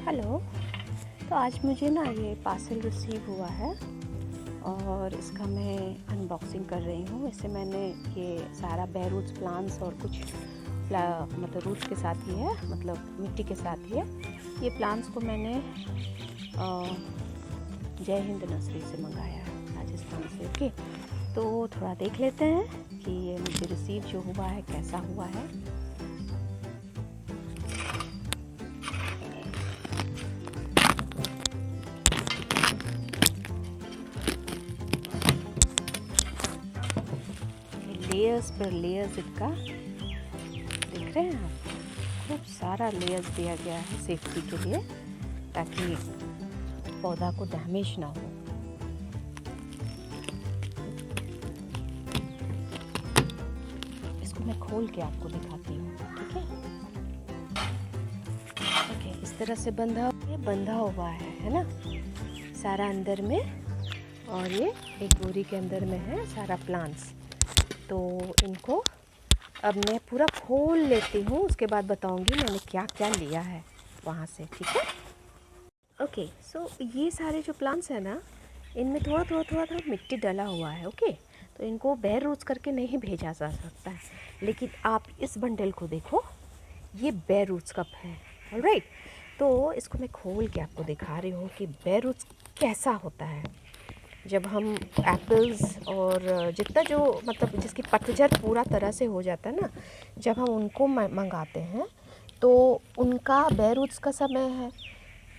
Hello. तो आज मुझे ना ये पार्सल रिसीव हुआ है और इसका मैं अनबॉक्सिंग कर रही हूँ। इससे मैंने ये सारा बेयर रूट्स प्लांट्स और कुछ मतलब रूट्स के साथ ही है, मतलब मिट्टी के साथ ही है। ये प्लांट्स को मैंने जय हिंद नर्सरी से मंगाया है, राजस्थान से। ओके, तो थोड़ा देख लेते हैं कि ये मुझे रिसीव जो हुआ है कैसा हुआ है। लेयर्स पर लेयर्स इसका देख रहे हैं आप, खूब सारा लेयर्स दिया गया है सेफ्टी के लिए, ताकि पौधा को डैमेज ना हो। इसको मैं खोल के आपको दिखाती हूँ, ठीक है? ओके, इस तरह से बंधा हुआ है ना, सारा अंदर में, और ये एक बोरी के अंदर में है सारा प्लांट्स। तो इनको अब मैं पूरा खोल लेती हूँ, उसके बाद बताऊँगी मैंने क्या क्या लिया है वहाँ से, ठीक है? ओके, सो ये सारे जो प्लांट्स हैं ना, इनमें थोड़ा थोड़ा मिट्टी डला हुआ है। ओके, तो इनको बेयर रूट्स करके नहीं भेजा जा सकता है, लेकिन आप इस बंडल को देखो, ये बेयर रूट्स कप है। ऑलराइट, तो इसको मैं खोल के आपको दिखा रही हूँ कि बेयर रूट्स कैसा होता है। जब हम एप्पल्स और जितना जो मतलब जिसकी पतझड़ पूरा तरह से हो जाता है ना, जब हम उनको मंगाते हैं तो उनका बेयर रूट्स का समय है,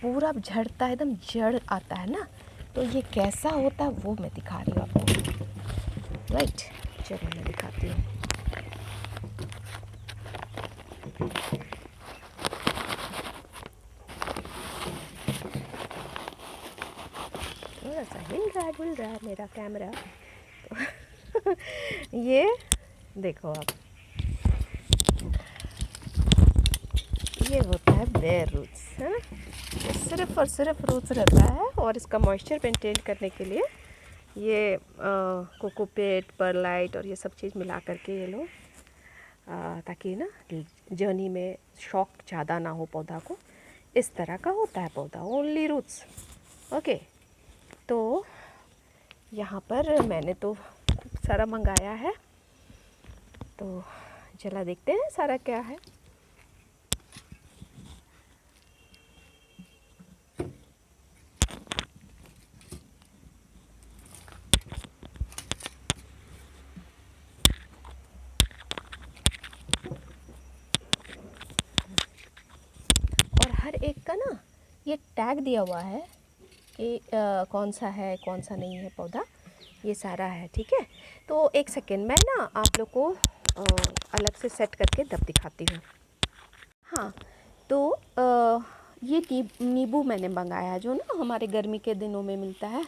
पूरा झड़ता है, एकदम जड़ आता है ना। तो ये कैसा होता है वो मैं दिखा रही हूँ आपको। राइट, चलो मैं दिखाती हूँ। थोड़ा सा हिल रहा है मेरा कैमरा। तो ये देखो आप, ये होता है बेयर रूट्स, है ना? सिर्फ और सिर्फ रूट्स रहता है, और इसका मॉइस्चर मेंटेन करने के लिए ये कोकोपीट, परलाइट और ये सब चीज़ मिला करके ये लोग, ताकि ना जर्नी में शॉक ज़्यादा ना हो पौधा को। इस तरह का होता है पौधा, ओनली रूट्स। ओके, तो यहाँ पर मैंने तो सारा मंगाया है, तो चला देखते हैं सारा क्या है। और हर एक का ना ये टैग दिया हुआ है कि कौन सा है कौन सा नहीं है पौधा, ये सारा है, ठीक है? तो एक सेकेंड, मैं ना आप लोग को अलग से सेट करके तब दिखाती हूँ। हाँ, तो ये नींबू मैंने मंगाया, जो ना हमारे गर्मी के दिनों में मिलता है,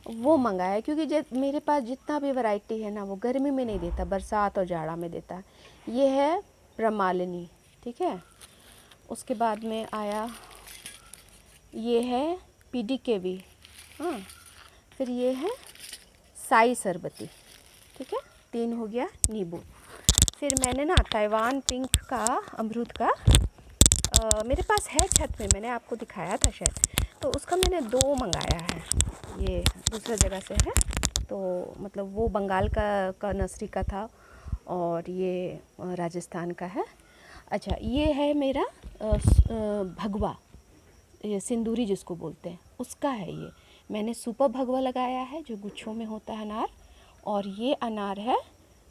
वो मंगाया, क्योंकि मेरे पास जितना भी वैरायटी है ना, वो गर्मी में नहीं देता, बरसात और जाड़ा में देता है। ये है प्रमालिनी, ठीक है? उसके बाद में आया ये है PDKV, हाँ, फिर ये है साई सरबती, ठीक है? 3 हो गया नींबू। फिर मैंने ना ताइवान पिंक का अमरूद का मेरे पास है छत में, मैंने आपको दिखाया था शायद, तो उसका मैंने 2 मंगाया है। ये दूसरा जगह से है, तो मतलब वो बंगाल का नर्सरी का था, और ये राजस्थान का है। अच्छा, ये है मेरा भगवा, ये सिंदूरी जिसको बोलते हैं, उसका है। ये मैंने सुपर भगवा लगाया है, जो गुच्छों में होता है अनार, और ये अनार है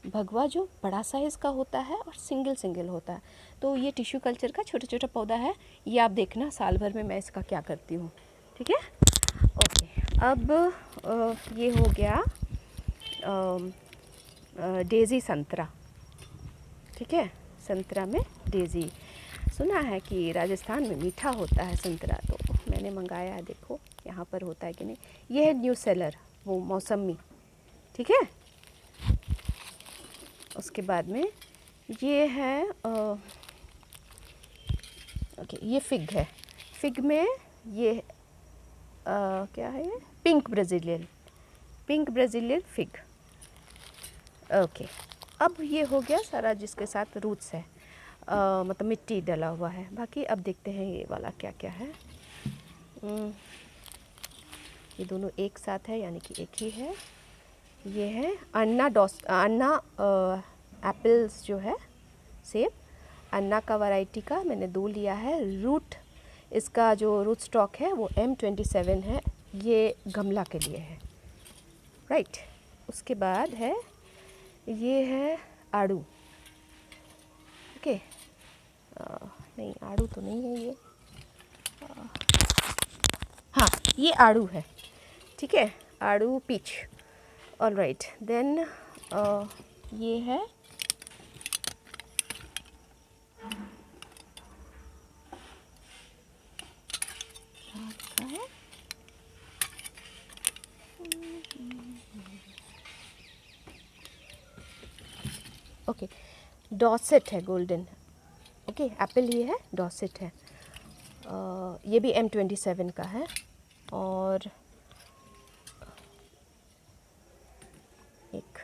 भगवा, जो बड़ा साइज़ का होता है और सिंगल होता है। तो ये टिश्यू कल्चर का छोटा छोटा पौधा है। ये आप देखना साल भर में मैं इसका क्या करती हूँ, ठीक है? ओके, अब ये हो गया डेज़ी संतरा, ठीक है? संतरा में डेज़ी, सुना है कि राजस्थान में मीठा होता है संतरा, तो मैंने मंगाया है, देखो यहाँ पर होता है कि नहीं। ये है न्यू सेलर, वो मौसमी, ठीक है? उसके बाद में ये है ओके, ये फिग है। फिग में ये क्या है, ये पिंक ब्राज़ीलियन फिग। ओके, अब ये हो गया सारा जिसके साथ रूट्स है। मतलब मिट्टी डला हुआ है। बाकी अब देखते हैं ये वाला क्या क्या है। ये दोनों एक साथ है यानी कि एक ही है। ये है अन्ना एप्पल्स जो है, सेब अन्ना का वैरायटी का मैंने 2 लिया है। रूट इसका जो रूट स्टॉक है वो M27 है, ये गमला के लिए है, राइट। उसके बाद है ये है आड़ू, ओके। नहीं आड़ू तो नहीं है ये, हाँ ये आड़ू है, ठीक है, आड़ू पीच, ऑल राइट। देन ये है ओके डॉसेट है गोल्डन, ओके एप्पल ये है, डॉसेट है, ये भी M27 का है। और एक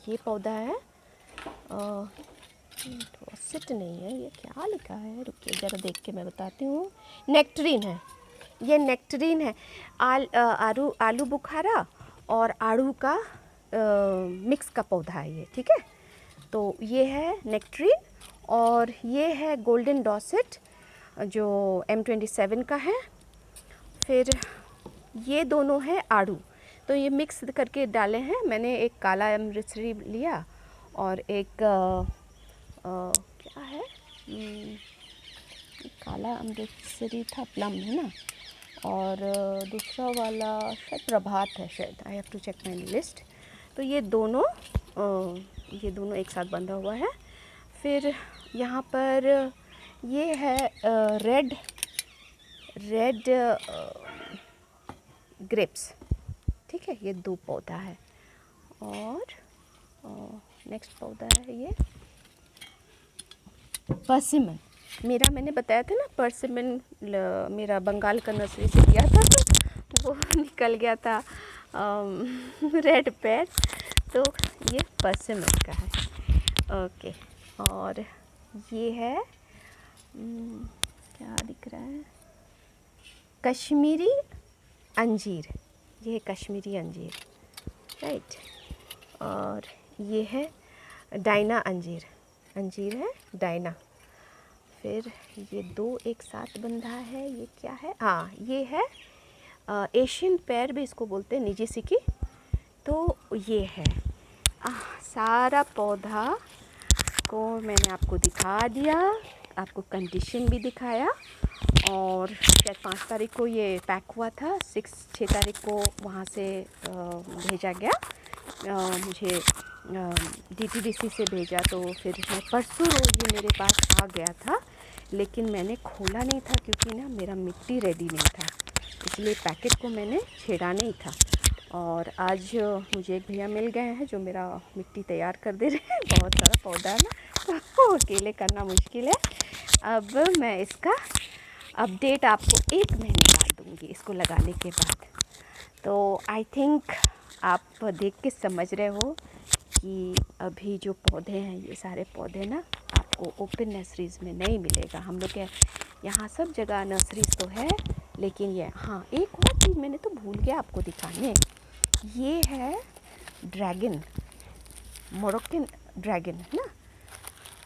ये पौधा है, डॉसेट नहीं है, ये क्या लिखा है, रुकिए ज़रा देख के मैं बताती हूँ। नेक्टरीन है, ये नेक्टरीन है। आलू बुखारा और आड़ू का मिक्स का पौधा है ये, ठीक है। तो ये है नेक्टरीन और ये है गोल्डन डॉसेट जो M27 का है। फिर ये दोनों है आड़ू, तो ये मिक्स करके डाले हैं मैंने। एक काला अमृतसरी लिया और एक क्या है, काला अमृतसरी था, प्लम है ना, और दूसरा वाला शायद प्रभात है शायद, I have to check my list. तो ये दोनों एक साथ बंधा हुआ है। फिर यहाँ पर ये है रेड ग्रेप्स, ठीक है, ये 2 पौधा है। और नेक्स्ट पौधा है ये पर्सिमन, मेरा मैंने बताया था ना पर्सिमन मेरा बंगाल का नर्सरी से लिया था, तो वो निकल गया था रेड पेड़, तो ये पर्सिमन का है, ओके। और ये है क्या दिख रहा है, कश्मीरी अंजीर, ये है कश्मीरी अंजीर, राइट। और ये है डायना अंजीर है डायना। फिर ये 2 एक साथ बंधा है, ये क्या है, हाँ ये है एशियन पेयर भी इसको बोलते हैं, निजिसिकी। तो ये है सारा पौधा को मैंने आपको दिखा दिया, आपको कंडीशन भी दिखाया। और शायद 5 तारीख को ये पैक हुआ था, 6 तारीख को वहाँ से भेजा गया मुझे, DTDC से भेजा। तो फिर मैं परसों रोज़ ये मेरे पास आ गया था, लेकिन मैंने खोला नहीं था क्योंकि ना मेरा मिट्टी रेडी नहीं था, इसलिए पैकेट को मैंने छेड़ा नहीं था। और आज मुझे एक भैया मिल गए हैं जो मेरा मिट्टी तैयार कर दे रहे हैं। बहुत सारा पौधा है ना, तो अकेले करना मुश्किल है। अब मैं इसका अपडेट आपको 1 महीने बाद दूँगी इसको लगाने के बाद। तो आई थिंक आप देख के समझ रहे हो कि अभी जो पौधे हैं, ये सारे पौधे ना आपको ओपन नर्सरीज़ में नहीं मिलेगा। हम लोग के यहाँ सब जगह नर्सरीज़ तो है, लेकिन ये हाँ एक और चीज़ मैंने तो भूल गया आपको दिखाने, ये है ड्रैगन, मोरक्कन ड्रैगन है ना।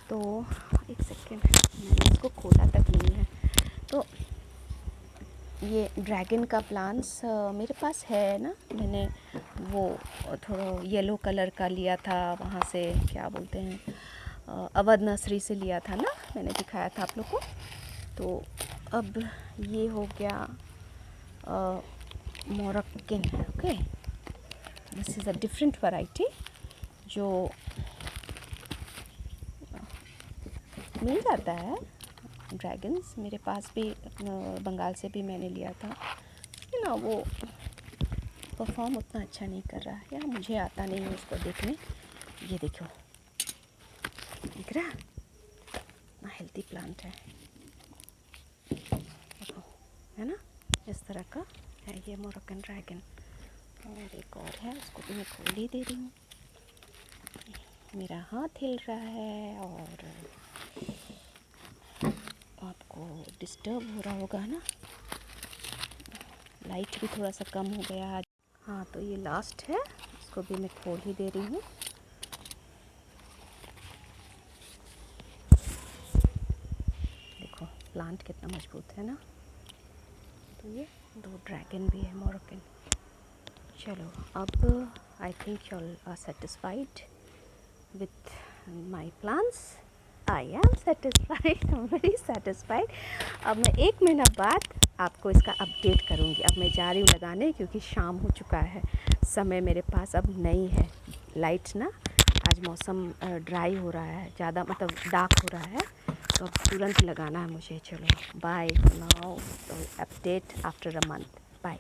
तो एक सेकेंड, मैंने इसको खोला तक नहीं है। तो ये ड्रैगन का प्लांट्स मेरे पास है ना, मैंने वो थोड़ा येलो कलर का लिया था वहाँ से, क्या बोलते हैं अवध नर्सरी से लिया था ना, मैंने दिखाया था आप लोग को। तो अब ये हो गया Moroccan, okay, this is a different variety जो मिल जाता है। ड्रैगन्स मेरे पास भी बंगाल से भी मैंने लिया था, ना वो परफॉर्म उतना अच्छा नहीं कर रहा है, या मुझे आता नहीं है उसको देखने। ये देखो, दिख रहा ना, हेल्दी प्लांट है, देखो है ना, इस तरह का है ये मोरक्कन ड्रैगन। और एक और है, उसको भी मैं खोल ही दे रही हूँ, मेरा हाथ हिल रहा है। और डिस्टर्ब हो रहा होगा ना, लाइट भी थोड़ा सा कम हो गया आज। हाँ तो ये लास्ट है, इसको भी मैं खोल ही दे रही हूँ। देखो प्लांट कितना मजबूत है ना। तो ये 2 ड्रैगन भी है मोरक्कन। चलो अब I think you all are satisfied with my plans. I am satisfied, I am very satisfied. अब मैं 1 महीना बाद आपको इसका अपडेट करूँगी। अब मैं जा रही हूँ लगाने, क्योंकि शाम हो चुका है, समय मेरे पास अब नहीं है। लाइट ना आज मौसम ड्राई हो रहा है, ज़्यादा मतलब डार्क हो रहा है, तो अब तुरंत लगाना है मुझे। चलो बाय नाउ, तो update after a month, bye.